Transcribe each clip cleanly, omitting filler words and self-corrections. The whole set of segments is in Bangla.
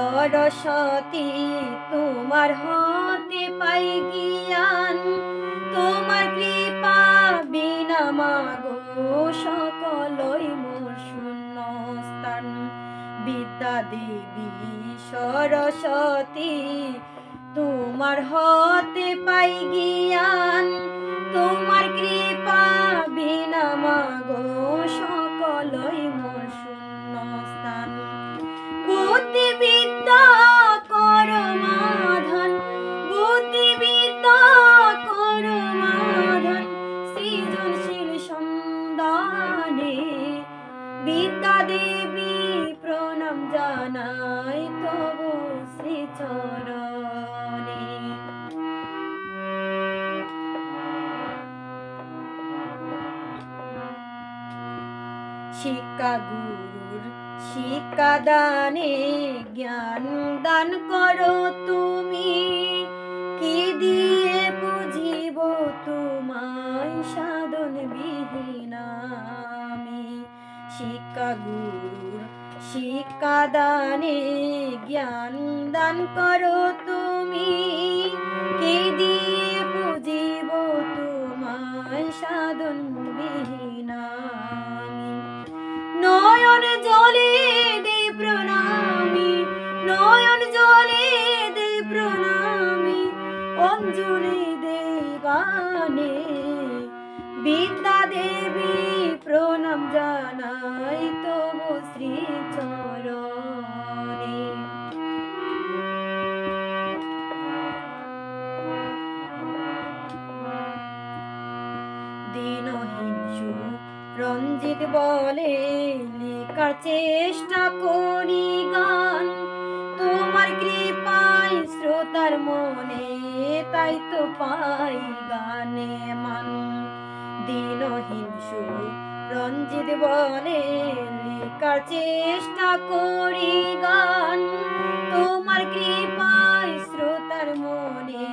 সরস্বতী তোমার হতে পাই জ্ঞান, তোমার কৃপা বিনা মাগো সকলই মোর শূন্যস্থান। বিদ্যা দেবী সরস্বতী তোমার হতে পাই জ্ঞান, তোমার কৃপা বিনা মাগো সকলই মোর শূন্যস্থান। বুদ্ধিবিদ্যা কর মাধন, বুদ্ধিবিদ্যা কর মাধন, সৃজনশীল সন্ধানে বিদ্যা দেবী প্রণাম জানাই তবু শ্রীচরণে। শিক্ষা গুরুর শিক্ষা দানে জ্ঞান দান করো তুমি, কি দিয়ে বুঝিব তোমায় সাধন বিহীন আমি। শিক্ষা গুরুর শিক্ষা দানে জ্ঞান দান করো তুমি, কি দিয়ে বুঝিব তোমায় সাধন বিহীন আমি। নয়ন জলে দে প্রণামী, নয়ন জলে দে প্রণামী, অঞ্জলি দে গানে বিদ্যা দেবী প্রণাম জানাই তবু শ্রীচরণে। দীনহীন রঞ্জিত বলে লেখার চেষ্টা করি গান, তোমার কৃপায় শ্রোতার মনে তাই তো পাই গানে মান। দীনহীন রঞ্জিত বলে লেখার চেষ্টা করি গান, তোমার কৃপায় শ্রোতার মনে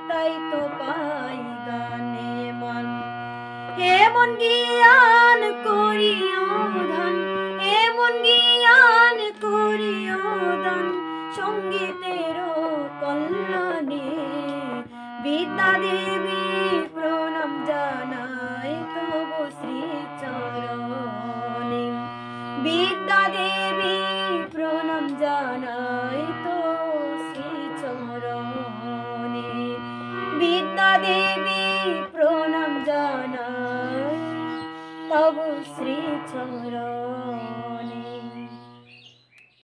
তাই তো পাই গানে মান। এমন জ্ঞান করিও দান, এমন জ্ঞান করিও দান, সঙ্গীতের কল্যাণে বিদ্যা দেবী প্রণাম জানাই তবু শ্রীচরণে। বিদ্যা দেবী প্রণাম জানাই তো শ্রীচরণে। বিদ্যা দেবী প্রণাম জানাই তবু শ্রীচরণে।